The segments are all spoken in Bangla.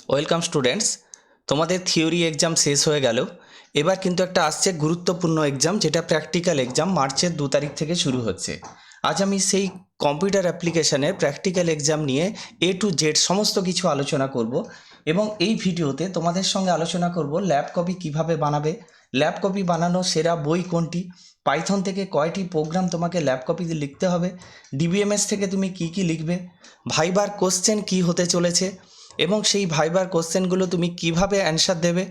ওয়েলকাম স্টুডেন্টস, তোমাদের থিওরি এক্সাম শেষ হয়ে গেল। এবার কিন্তু একটা আসছে গুরুত্বপূর্ণ এক্সাম, যেটা প্র্যাকটিক্যাল এক্সাম মার্চের 2 তারিখ থেকে শুরু হচ্ছে। আজ আমি সেই কম্পিউটার অ্যাপ্লিকেশনের প্র্যাকটিক্যাল এক্সাম নিয়ে A to Z সমস্ত কিছু আলোচনা করব এবং এই ভিডিওতে তোমাদের সঙ্গে আলোচনা করব ল্যাব কপি কিভাবে বানাবে, ল্যাব কপি বানানোর সেরা বই কোনটি, পাইথন থেকে কয়টি প্রোগ্রাম তোমাকে ল্যাব কপিতে লিখতে হবে, ডিবিএমএস থেকে তুমি কি কি লিখবে, ভাইবার কোশ্চেন কি হতে চলেছে এবং সেই ভাইবার কোশ্চেনগুলো তুমি কিভাবে অ্যানসার দেবে,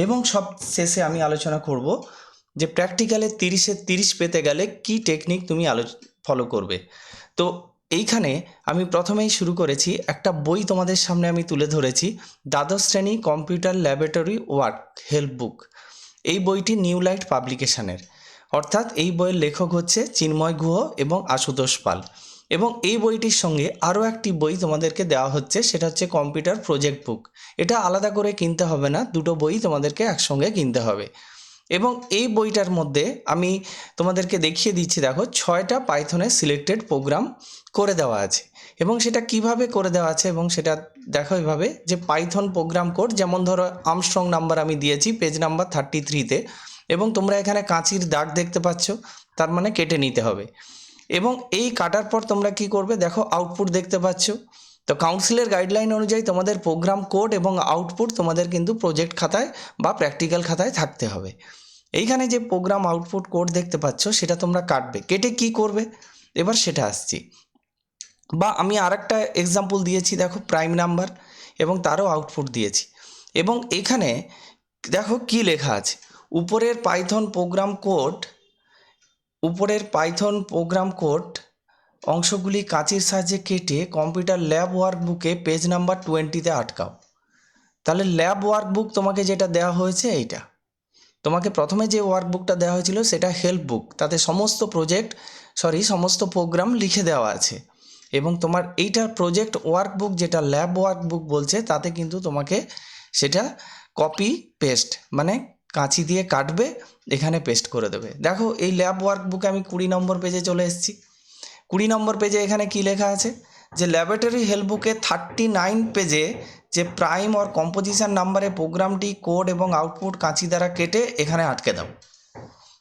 এবং সব শেষে আমি আলোচনা করব যে প্র্যাকটিক্যালে 30-এ 30 পেতে গেলে কি টেকনিক তুমি ফলো করবে। তো এইখানে আমি প্রথমেই শুরু করেছি, একটা বই তোমাদের সামনে আমি তুলে ধরেছি, দ্বাদশ শ্রেণী computer laboratory work help book. এই বইটি নিউ লাইট পাবলিকেশনের, অর্থাৎ এই বইয়ের লেখক হচ্ছে চিন্ময় গুহ এবং আশুতোষ পাল। এবং এই বইটির সঙ্গে আরও একটি বই তোমাদেরকে দেওয়া হচ্ছে, সেটা হচ্ছে কম্পিউটার প্রজেক্ট বুক। এটা আলাদা করে কিনতে হবে না, দুটো বই তোমাদেরকে একসঙ্গে কিনতে হবে। এবং এই বইটার মধ্যে আমি তোমাদেরকে দেখিয়ে দিচ্ছি, দেখো 6টা পাইথনের সিলেক্টেড প্রোগ্রাম করে দেওয়া আছে এবং সেটা কিভাবে করে দেওয়া আছে এবং সেটা দেখো এভাবে যে পাইথন প্রোগ্রাম কোড, যেমন ধরো আর্মস্ট্রং নাম্বার আমি দিয়েছি পেজ নাম্বার 33-তে, এবং তোমরা এখানে কাঁচির দাগ দেখতে পাচ্ছ, তার মানে কেটে নিতে হবে। এবং এই কাটার পর তোমরা কি করবে, দেখো আউটপুট দেখতে পাচ্ছ। তো কাউন্সিলের গাইডলাইন অনুযায়ী তোমাদের প্রোগ্রাম কোড এবং আউটপুট তোমাদের কিন্তু প্রজেক্ট খাতায় বা প্র্যাকটিক্যাল খাতায় থাকতে হবে। এইখানে যে প্রোগ্রাম আউটপুট কোড দেখতে পাচ্ছ সেটা তোমরা কাটবে, কেটে কি করবে এবার সেটা আসছি। বা আমি আরেকটা এক্সাম্পল দিয়েছি, দেখো প্রাইম নাম্বার, এবং তারও আউটপুট দিয়েছি। এবং এখানে দেখো কি লেখা আছে, উপরের পাইথন প্রোগ্রাম কোড অংশগুলি কাঁচির সাহায্যে কেটে কম্পিউটার ল্যাব ওয়ার্কবুকে পেজ নাম্বার 20-তে আটকাও। তাহলে ল্যাব ওয়ার্কবুক তোমাকে যেটা দেওয়া হয়েছে এইটা, তোমাকে প্রথমে যে ওয়ার্কবুকটা দেওয়া হয়েছিল সেটা হেল্প বুক, তাতে সমস্ত প্রোগ্রাম লিখে দেওয়া আছে। এবং তোমার এইটার প্রজেক্ট ওয়ার্কবুক যেটা ল্যাব ওয়ার্কবুক বলছে, তাতে কিন্তু তোমাকে সেটা কপি পেস্ট মানে কাঁচি দিয়ে কাটবে, এখানে পেস্ট করে দেবে। দেখো এই ল্যাব ওয়ার্কবুকে আমি 20 নম্বর পেজে চলে এসেছি। 20 নম্বর পেজে এখানে কি লেখা আছে, যে ল্যাবরেটরি হেল্পবুকে 39 পেজে যে প্রাইম অর কম্পোজিশন নাম্বারে প্রোগ্রামটি কোড এবং আউটপুট কাঁচি দ্বারা কেটে এখানে আটকে দাও।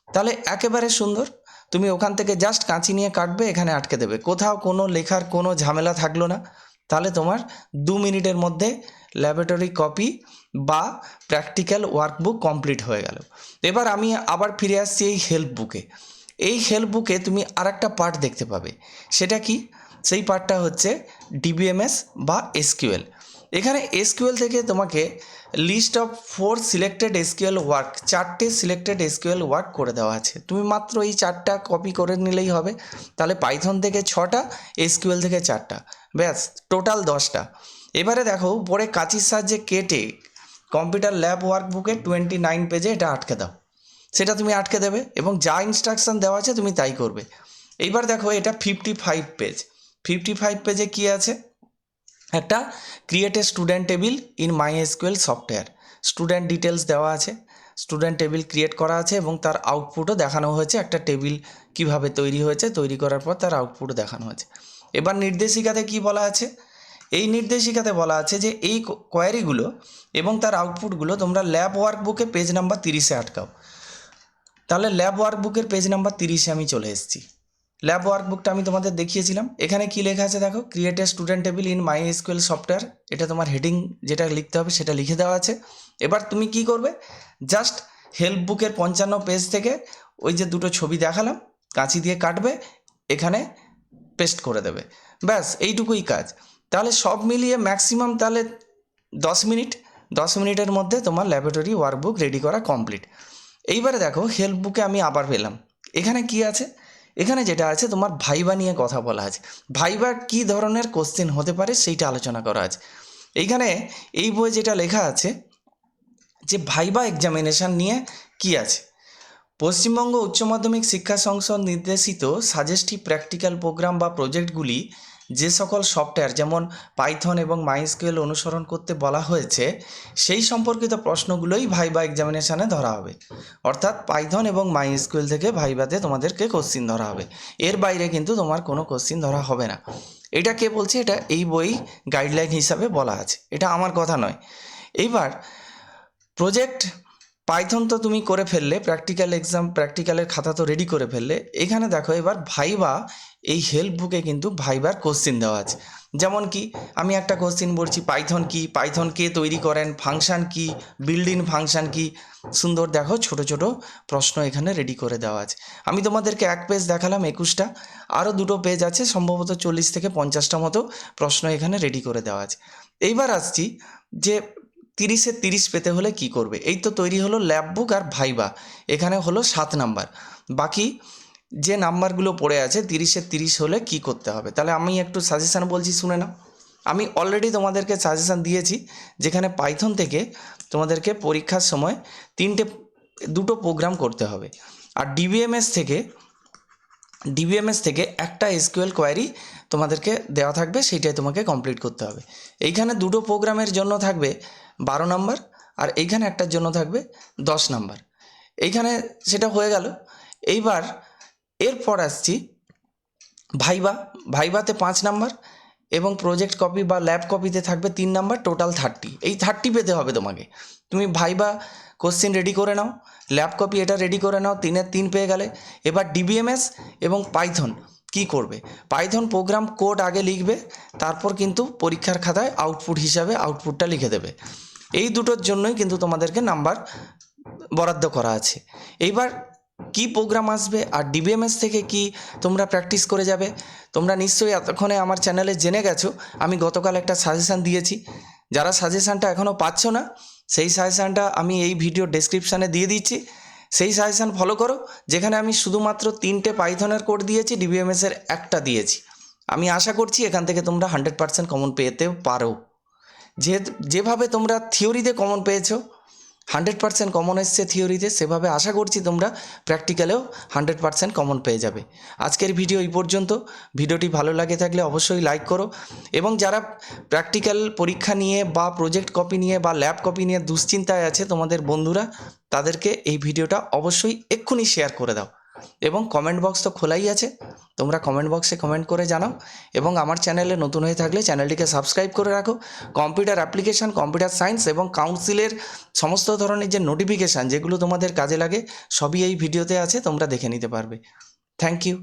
তাহলে একেবারে সুন্দর, তুমি ওখান থেকে জাস্ট কাঁচি নিয়ে কাটবে, এখানে আটকে দেবে, কোথাও কোনো লেখার কোনো ঝামেলা থাকলো না। তাহলে তোমার 2 মিনিটের মধ্যে ল্যাবরেটরি কপি বা প্র্যাকটিক্যাল ওয়ার্কবুক কমপ্লিট হয়ে গেল। এবার আমি আবার ফিরে আসছি এই হেল্প বুকে। এই হেল্প বুকে তুমি আরেকটা পার্ট দেখতে পাবে, সেটা কি, সেই পার্টটা হচ্ছে ডিবিএমএস বা এসকিউএল। এখানে এসকিউএল থেকে তোমাকে list of 4 selected SQL work, 4টে সিলেক্টেড এসকিউএল ওয়ার্ক করে দেওয়া আছে। তুমি মাত্র এই 4টা কপি করে নিলেই হবে। তাহলে পাইথন থেকে 6টা, এসকিউএল থেকে 4টা, ব্যাস টোটাল 10টা। এবারে দেখো উপরে কাঁচির সাহায্যে কেটে কম্পিউটার ল্যাব ওয়ার্কবুকে 29 পেজে এটা আটকে দাও। সেটা তুমি আটকে দেবে এবং যা ইনস্ট্রাকশান দেওয়া আছে তুমি তাই করবে। এইবার দেখো এটা 55 পেজ। 55 পেজে কি আছে, একটা create a student table in MySQL software, student details দেওয়া আছে, স্টুডেন্ট টেবিল ক্রিয়েট করা আছে এবং তার আউটপুটও দেখানো হয়েছে, একটা টেবিল কিভাবে তৈরি হয়েছে, তৈরি করার পর তার আউটপুটও দেখানো হয়েছে। এবার নির্দেশিকাতে কি বলা আছে, এই নির্দেশিকাতে বলা আছে যে এই কোয়ারিগুলো এবং তার আউটপুটগুলো তোমরা ল্যাব ওয়ার্কবুকে পেজ নাম্বার 30-এ আটকাও। তাহলে ল্যাব ওয়ার্কবুকের পেজ নাম্বার 30-এ আমি চলে এসেছি। ল্যাব ওয়ার্কবুকটা আমি তোমাদের দেখিয়েছিলাম। এখানে কি লেখা আছে দেখো, create a student table in MySQL software, এটা তোমার হেডিং যেটা লিখতে হবে সেটা লিখে দেওয়া আছে। এবার তুমি কি করবে, জাস্ট হেল্প বুকের 55 পেজ থেকে ওই যে দুটো ছবি দেখালাম, কাঁচি দিয়ে কাটবে, এখানে পেস্ট করে দেবে, ব্যাস এইটুকুই কাজ। তাহলে সব মিলিয়ে ম্যাক্সিমাম তাহলে 10 মিনিটের মধ্যে তোমার ল্যাবরেটরি ওয়ার্কবুক রেডি করা কমপ্লিট। এইবারে দেখো হেল্প বুকে আমি আবার পেলাম, এখানে কি আছে, এখানে যেটা আছে তোমার ভাইবা নিয়ে কথা বলা আছে। ভাইবা কী ধরনের কোশ্চেন হতে পারে সেইটা আলোচনা করা আছে। এইখানে এই বইয়ে যেটা লেখা আছে যে ভাইবা এক্সামিনেশান নিয়ে কি আছে, পশ্চিমবঙ্গ উচ্চ মাধ্যমিক শিক্ষা সংসদ নির্দেশিত সাজেস্টিভ প্র্যাকটিক্যাল প্রোগ্রাম বা প্রজেক্টগুলি যে সকল সফটওয়্যার যেমন পাইথন এবং মাইএসকিউএল অনুসরণ করতে বলা হয়েছে সেই সম্পর্কিত প্রশ্নগুলোই ভাইবা এক্সামিনেশানে ধরা হবে। অর্থাৎ পাইথন এবং মাইএসকিউএল থেকে ভাইবাতে তোমাদেরকে কোশ্চিন ধরা হবে, এর বাইরে কিন্তু তোমার কোনো কোশ্চিন ধরা হবে না। এটা কে বলছে? এটা এই বই গাইডলাইন হিসাবে বলা আছে, এটা আমার কথা নয়। এইবার প্রজেক্ট পাইথন তো তুমি করে ফেললে, প্র্যাকটিক্যালের খাতা তো রেডি করে ফেললে। এখানে দেখো এবার ভাইবা, এই হেল্প বুকে কিন্তু ভাইবার কোশ্চিন দেওয়া আছে। যেমন কি আমি একটা কোশ্চিন বলছি, পাইথন কি, পাইথন কে তৈরি করেন, ফাংশন কি, বিল্ডিং ফাংশন কি, সুন্দর দেখো ছোট ছোট প্রশ্ন এখানে রেডি করে দেওয়া আছে। আমি তোমাদেরকে এক পেজ দেখালাম 21টা, আরও 2টো পেজ আছে, সম্ভবত 40 থেকে 50টা মতো প্রশ্ন এখানে রেডি করে দেওয়া আছে। এইবার আসছি যে 30-এ 30 পেতে হলে কি করবে। এই তো তৈরি হলো ল্যাব বুক আর ভাইবা, এখানে হলো 7 নাম্বার। বাকি যে নাম্বারগুলো পড়ে আছে 30-এ 30 হলে কি করতে হবে, তাহলে আমি একটু সাজেশান বলছি, শুনে নাও। আমি অলরেডি তোমাদেরকে সাজেশান দিয়েছি, যেখানে পাইথন থেকে তোমাদেরকে পরীক্ষার সময় 2টো প্রোগ্রাম করতে হবে, আর ডিবিএমএস থেকে একটা এসকিউএল কোয়ারি তোমাদেরকে দেওয়া থাকবে, সেইটাই তোমাকে কমপ্লিট করতে হবে। এইখানে 2টো প্রোগ্রামের জন্য থাকবে 12 নাম্বার, আর এইখানে একটার জন্য থাকবে 10 নাম্বার। এইখানে সেটা হয়ে গেল। এইবার এরপর আসছি ভাইবাতে 5 নাম্বার, এবং প্রজেক্ট কপি বা ল্যাব কপিতে থাকবে 3 নাম্বার, টোটাল 30। এই 30 পেতে হবে তোমাকে। তুমি ভাইবা কোশ্চিন রেডি করে নাও, ল্যাব কপি এটা রেডি করে নাও, 3-এর 3 পেয়ে গেলে। এবার ডিবিএমএস এবং পাইথন কি করবে? পাইথন প্রোগ্রাম কোড আগে লিখবে, তারপর কিন্তু পরীক্ষার খাতায় আউটপুট হিসাবে আউটপুটটা লিখে দেবে। এই দুটোর জন্যই কিন্তু তোমাদেরকে নাম্বার বরাদ্দ করা আছে। এইবার কি প্রোগ্রাম আসবে আর ডিবিএমএস থেকে কি তোমরা প্র্যাকটিস করে যাবে? তোমরা নিশ্চয়ই এতক্ষণে আমার চ্যানেলে জেনে গেছো, আমি গতকাল একটা সাজেশান দিয়েছি। যারা সাজেশানটা এখনও পাচ্ছ না, সেই সাজেশানটা আমি এই ভিডিও ডেসক্রিপশানে দিয়ে দিচ্ছি। সেই সাজেশান ফলো করো, যেখানে আমি শুধুমাত্র 3টে পাইথনের কোড দিয়েছি, ডিবিএমএসের একটা দিয়েছি। আমি আশা করছি এখান থেকে তোমরা 100% কমন পেতেও পারো। যেভাবে তোমরা থিওরিতে কমন পেয়েছো, 100% কমন এসছে থিওরিতে, সেভাবে আশা করছি তোমরা প্র্যাকটিক্যালেও 100% কমন পেয়ে যাবে। আজকের ভিডিও এই পর্যন্ত। ভিডিওটি ভালো লাগে থাকলে অবশ্যই লাইক করো, এবং যারা প্র্যাকটিক্যাল পরীক্ষা নিয়ে বা প্রজেক্ট কপি নিয়ে বা ল্যাব কপি নিয়ে দুশ্চিন্তায় আছে তোমাদের বন্ধুরা, তাদেরকে এই ভিডিওটা অবশ্যই এক্ষুনি শেয়ার করে দাও। এবং কমেন্ট বক্স তো খোলাই আছে, তোমরা কমেন্ট বক্সে কমেন্ট করে জানাও। এবং আমার চ্যানেলে নতুন হয়ে থাকলে চ্যানেলটিকে সাবস্ক্রাইব করে রাখো। কম্পিউটার অ্যাপ্লিকেশান, কম্পিউটার সায়েন্স এবং কাউন্সিলের সমস্ত ধরনের যে নোটিফিকেশান যেগুলো তোমাদের কাজে লাগে, সবই এই ভিডিওতে আছে, তোমরা দেখে নিতে পারবে। Thank you.